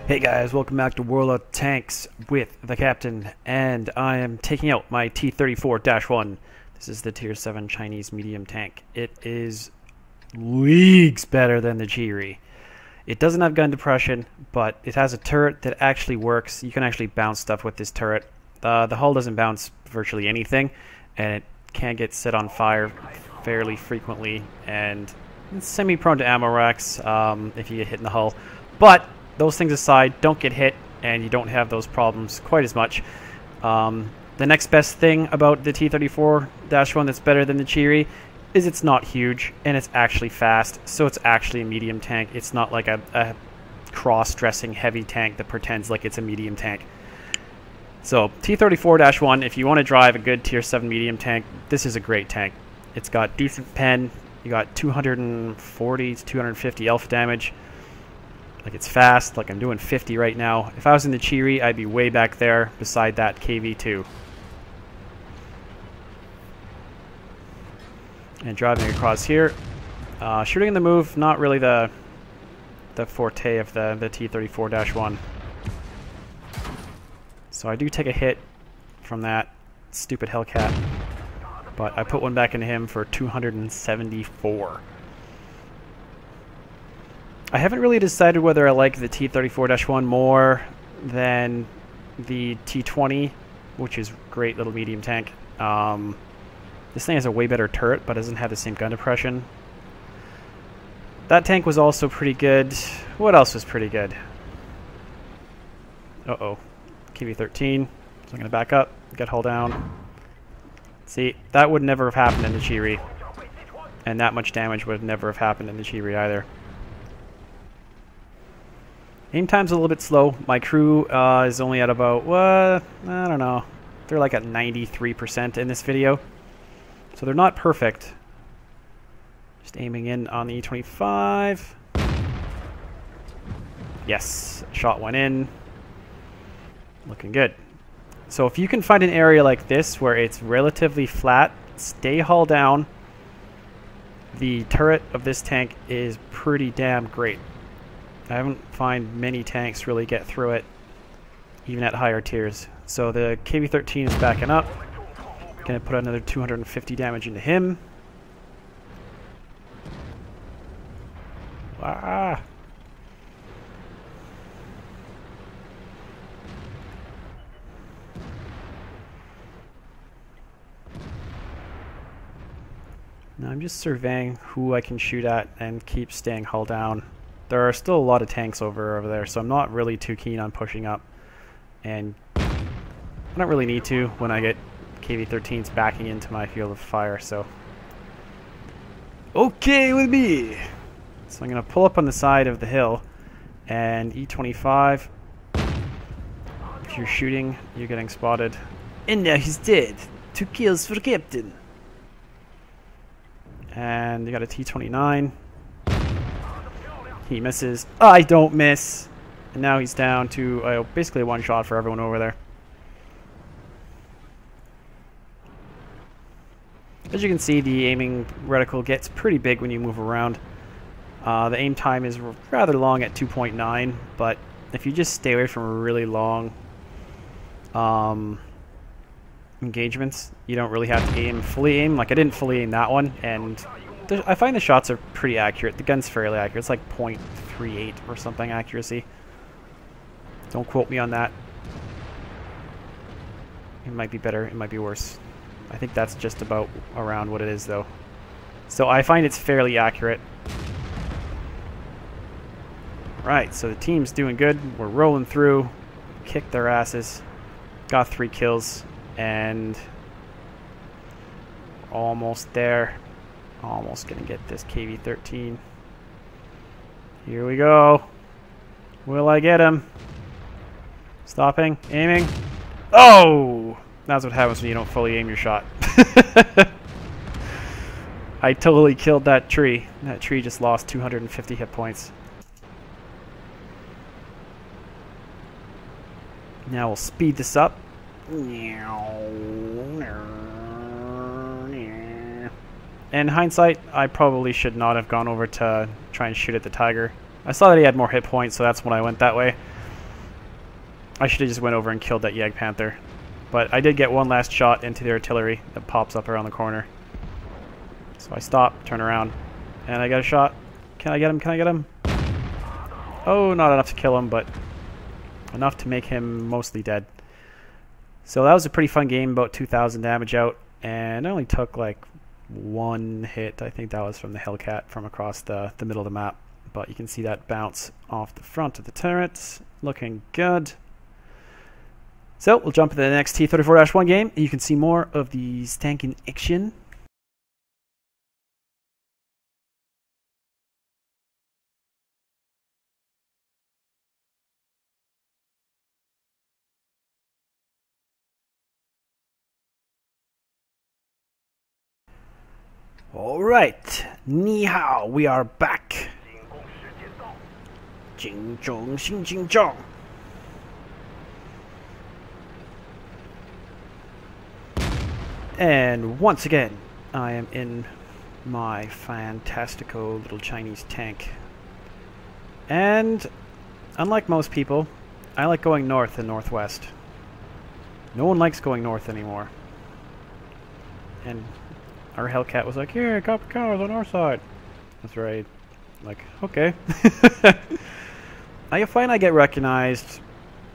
Hey guys, welcome back to World of Tanks with the Captain, and I am taking out my T-34-1. This is the Tier VII Chinese medium tank. It is leagues better than the Jiri. It doesn't have gun depression, but it has a turret that actually works. You can actually bounce stuff with this turret. The hull doesn't bounce virtually anything, and it can get set on fire fairly frequently, and it's semi-prone to ammo racks if you get hit in the hull. But those things aside, don't get hit, and you don't have those problems quite as much. The next best thing about the T-34-1 that's better than the Jiri is it's not huge, and it's actually fast, so it's actually a medium tank. It's not like a cross-dressing heavy tank that pretends like it's a medium tank. So, T-34-1, if you want to drive a good Tier 7 medium tank, this is a great tank. It's got decent pen, you got 240 to 250 alpha damage. Like, it's fast, like I'm doing 50 right now. If I was in the Jiri, I'd be way back there beside that KV-2. And driving across here. Shooting in the move, not really the forte of the T-34-1. So I do take a hit from that stupid Hellcat. But I put one back into him for 274. I haven't really decided whether I like the T-34-1 more than the T-20, which is a great little medium tank. This thing has a way better turret, but doesn't have the same gun depression. That tank was also pretty good. What else was pretty good? Uh-oh. KV-13. So I'm going to back up, get hull down. See, that would never have happened in the Jiri. And that much damage would never have happened in the Jiri either. Aim time's a little bit slow. My crew is only at about, I don't know. They're like at 93% in this video. So they're not perfect. Just aiming in on the E25. Yes, shot went in. Looking good. So if you can find an area like this where it's relatively flat, stay hull down. The turret of this tank is pretty damn great. I haven't found many tanks really get through it, even at higher tiers. So the KV-13 is backing up. Gonna put another 250 damage into him. Ah! Now I'm just surveying who I can shoot at and keep staying hull down. There are still a lot of tanks over there, so I'm not really too keen on pushing up. And I don't really need to when I get KV-13s backing into my field of fire, so okay with me. So I'm going to pull up on the side of the hill, and E25, if you're shooting, you're getting spotted. And now he's dead. 2 kills for Captain. And you got a T-29. He misses. I don't miss. And now he's down to basically one shot for everyone over there. As you can see, the aiming reticle gets pretty big when you move around. The aim time is rather long at 2.9, but if you just stay away from really long engagements, you don't really have to fully aim. Like, I didn't fully aim that one, and I find the shots are pretty accurate. The gun's fairly accurate. It's like 0.38 or something accuracy. Don't quote me on that. It might be better. It might be worse. I think that's just about around what it is, though. So I find it's fairly accurate. Right, so the team's doing good. We're rolling through. Kicked their asses. Got 3 kills. And almost there. Almost gonna get this KV-13. Here we go. Will I get him? Stopping, aiming. Oh! That's what happens when you don't fully aim your shot. I totally killed that tree. That tree just lost 250 hit points. Now we'll speed this up. In hindsight, I probably should not have gone over to try and shoot at the Tiger. I saw that he had more hit points, so that's when I went that way. I should have just went over and killed that Yag Panther. But I did get one last shot into the artillery that pops up around the corner. So I stop, turn around, and I get a shot. Can I get him? Can I get him? Oh, not enough to kill him, but enough to make him mostly dead. So that was a pretty fun game, about 2,000 damage out, and I only took like one hit. I think that was from the Hellcat from across the middle of the map. But you can see that bounce off the front of the turret. Looking good. So we'll jump into the next T-34-1 game. You can see more of these tank in action. Alright, ni hao, we are back. Jing zhong, xing jing zhong. And once again, I am in my fantastico little Chinese tank. And unlike most people, I like going north and northwest. No one likes going north anymore. And our Hellcat was like, here, copper cars on our side. That's right. Like, okay. I find I get recognized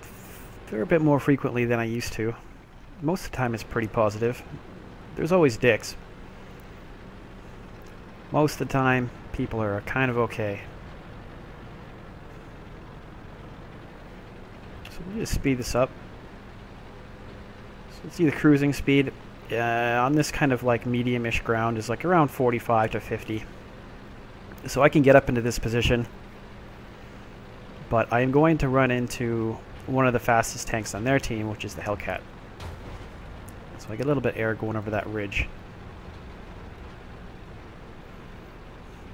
a fair bit more frequently than I used to. Most of the time it's pretty positive. There's always dicks. Most of the time, people are kind of okay. So we'll just speed this up. So let's see the cruising speed. On this kind of like medium-ish ground is like around 45 to 50. So I can get up into this position. But I am going to run into one of the fastest tanks on their team, which is the Hellcat. So I get a little bit of air going over that ridge.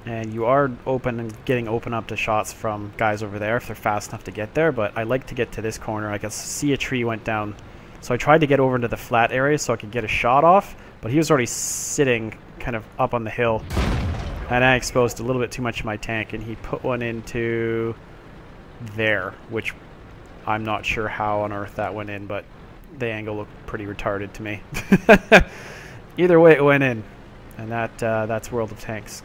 And you are open and getting open up to shots from guys over there if they're fast enough to get there, but I like to get to this corner. I can see a tree went down. So I tried to get over into the flat area so I could get a shot off, but he was already sitting kind of up on the hill. And I exposed a little bit too much of my tank, and he put one into there, which I'm not sure how on earth that went in, but the angle looked pretty retarded to me. Either way, it went in. And that's World of Tanks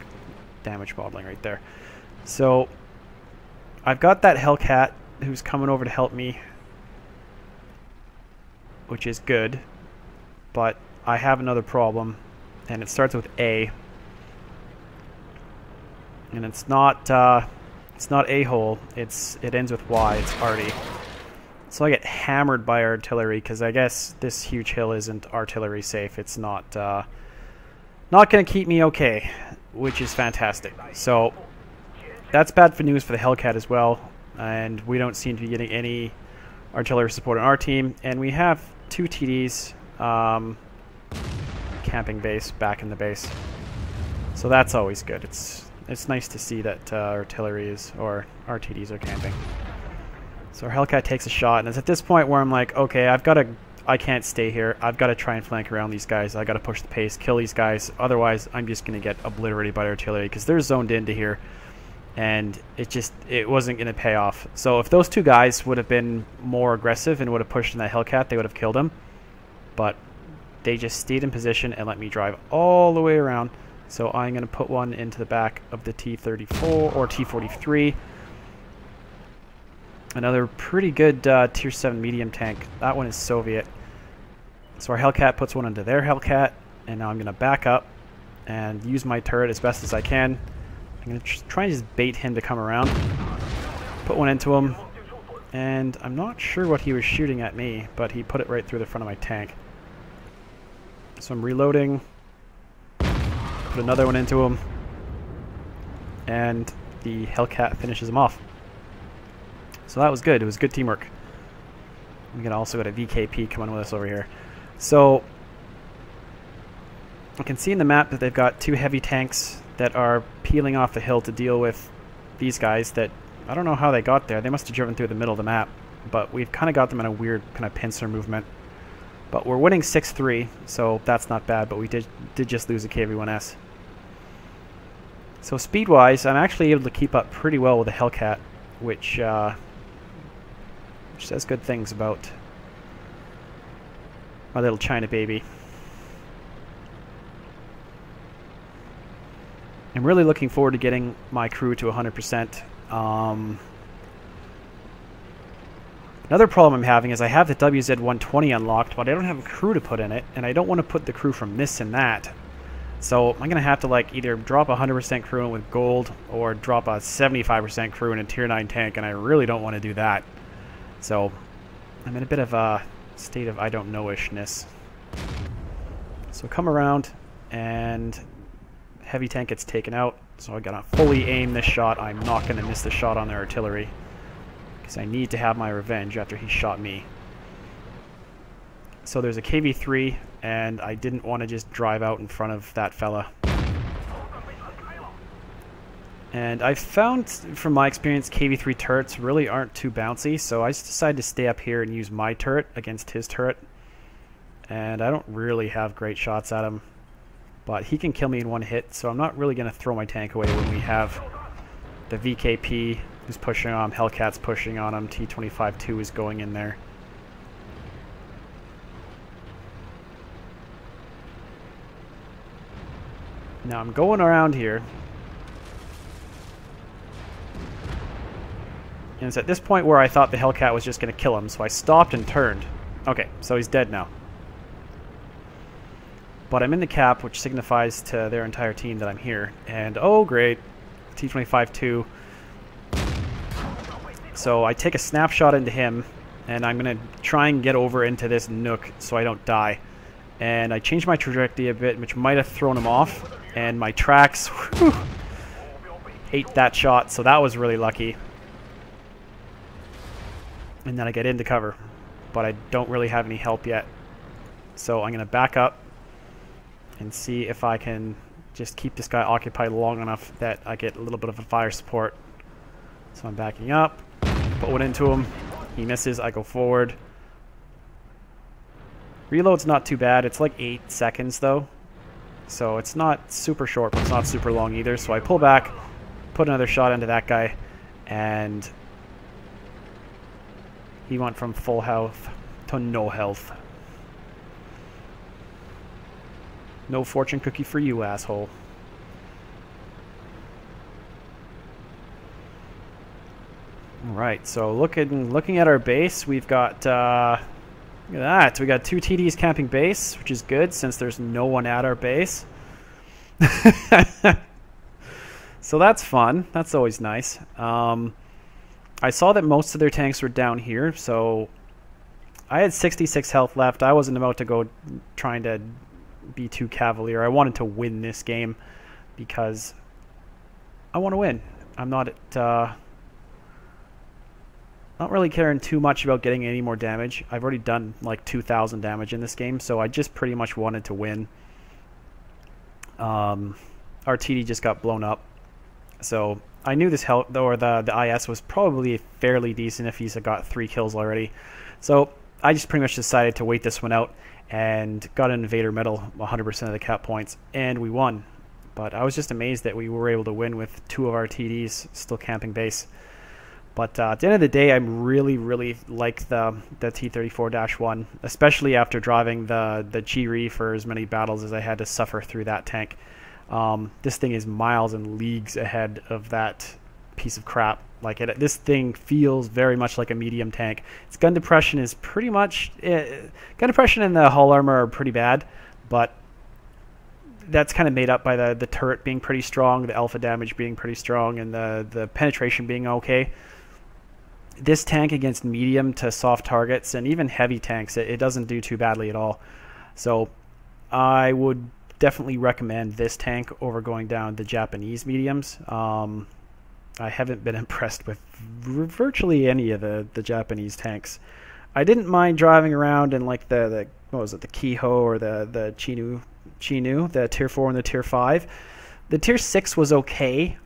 damage modeling right there. So I've got that Hellcat who's coming over to help me, which is good, but I have another problem, and it starts with A, and it's not A-hole, it ends with Y, it's arty. So I get hammered by artillery because I guess this huge hill isn't artillery safe. It's not going to keep me okay, which is fantastic. So that's bad for news for the Hellcat as well, and we don't seem to be getting any artillery support on our team, and we have 2 TDs camping base back in the base, so that's always good. It's nice to see that artillery is, or RTDs are camping. So our Hellcat takes a shot, and it's at this point where I'm like, okay, I can't stay here. I've got to try and flank around these guys. I got to push the pace, kill these guys. Otherwise, I'm just going to get obliterated by artillery because they're zoned into here, and it wasn't going to pay off. So if those 2 guys would have been more aggressive and would have pushed in that Hellcat, they would have killed him. But they just stayed in position and let me drive all the way around. So I'm going to put one into the back of the T-34 or T-43. Another pretty good Tier 7 medium tank. That one is Soviet. So our Hellcat puts one into their Hellcat, and now I'm going to back up and use my turret as best as I can. I'm going to try and just bait him to come around. Put one into him, and I'm not sure what he was shooting at me, but he put it right through the front of my tank. So I'm reloading. Put another one into him, and the Hellcat finishes him off. So that was good. It was good teamwork. We can also got a VKP coming with us over here. So you can see in the map that they've got 2 heavy tanks that are peeling off the hill to deal with these guys that I don't know how they got there. They must have driven through the middle of the map, but we've kind of got them in a weird kind of pincer movement. But we're winning 6-3, so that's not bad, but we did just lose a KV-1S. So speed-wise, I'm actually able to keep up pretty well with the Hellcat, which She says good things about my little China baby. I'm really looking forward to getting my crew to 100%. Another problem I'm having is I have the WZ-120 unlocked, but I don't have a crew to put in it, and I don't want to put the crew from this and that. So I'm going to have to like either drop a 100% crew in with gold or drop a 75% crew in a Tier 9 tank, and I really don't want to do that. So I'm in a bit of a state of I don't know-ishness. So come around, and heavy tank gets taken out. So I gotta fully aim this shot. I'm not going to miss the shot on their artillery, because I need to have my revenge after he shot me. So there's a KV-3, and I didn't want to just drive out in front of that fella. And I've found, from my experience, KV-3 turrets really aren't too bouncy, so I just decided to stay up here and use my turret against his turret. And I don't really have great shots at him, but he can kill me in one hit, so I'm not really going to throw my tank away when we have the VKP who's pushing on him, Hellcat's pushing on him, T-25-2 is going in there. Now I'm going around here, and it's at this point where I thought the Hellcat was just going to kill him, so I stopped and turned. Okay, so he's dead now. But I'm in the cap, which signifies to their entire team that I'm here. And oh great, T-25-2. So I take a snapshot into him, and I'm going to try and get over into this nook so I don't die. And I changed my trajectory a bit, which might have thrown him off. And my tracks, whew, ate that shot, so that was really lucky. And then I get into cover, but I don't really have any help yet. So I'm going to back up and see if I can just keep this guy occupied long enough that I get a little bit of a fire support. So I'm backing up, put one into him, he misses, I go forward. Reload's not too bad, it's like 8 seconds though. So it's not super short, but it's not super long either. So I pull back, put another shot into that guy, and he went from full health to no health. No fortune cookie for you, asshole. Alright, so looking at our base, we've got look at that. We got 2 TDs camping base, which is good since there's no one at our base. So that's fun. That's always nice. I saw that most of their tanks were down here, so I had 66 health left. I wasn't about to go trying to be too cavalier. I wanted to win this game because I want to win. I'm not really caring too much about getting any more damage. I've already done like 2,000 damage in this game, so I just pretty much wanted to win. Our TD just got blown up, so I knew this the IS was probably fairly decent if he's got 3 kills already. So I just pretty much decided to wait this one out and got an invader medal, 100% of the cap points, and we won. But I was just amazed that we were able to win with 2 of our TDs still camping base. But at the end of the day, I really like the T-34-1, especially after driving the Chi for as many battles as I had to suffer through that tank. This thing is miles and leagues ahead of that piece of crap. Like this thing feels very much like a medium tank. Its gun depression is pretty much gun depression and the hull armor are pretty bad, but that's kind of made up by the turret being pretty strong, the alpha damage being pretty strong, and the penetration being okay. This tank against medium to soft targets and even heavy tanks, it doesn't do too badly at all. So I would definitely recommend this tank over going down the Japanese mediums. I haven't been impressed with virtually any of the Japanese tanks. I didn't mind driving around in like the what was it, the Kiho or the Chinu, the Tier 4 and the Tier 5. The Tier 6 was okay,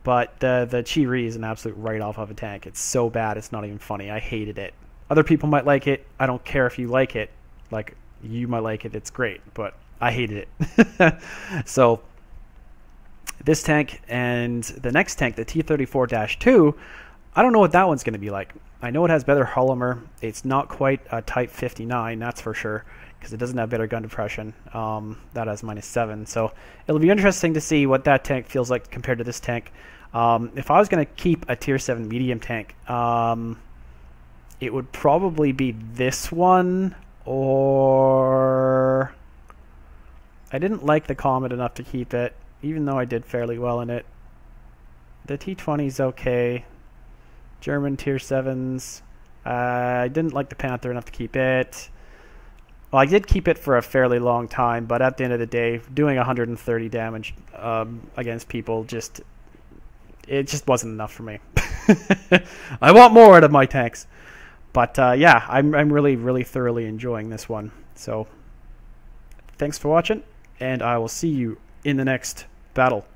but the Chi is an absolute write-off of a tank. It's so bad, it's not even funny. I hated it. Other people might like it. I don't care if you like it. Like, you might like it. It's great, but I hated it. So this tank and the next tank, the T-34-2, I don't know what that one's going to be like. I know it has better hull armor. It's not quite a Type 59, that's for sure, because it doesn't have better gun depression. That has -7, so it'll be interesting to see what that tank feels like compared to this tank. If I was going to keep a Tier 7 medium tank, it would probably be this one, or... I didn't like the Comet enough to keep it, even though I did fairly well in it. The T-20's okay. German Tier 7s. I didn't like the Panther enough to keep it. Well, I did keep it for a fairly long time, but at the end of the day, doing 130 damage against people it just wasn't enough for me. I want more out of my tanks. But yeah, I'm really, really thoroughly enjoying this one. So thanks for watching, and I will see you in the next battle.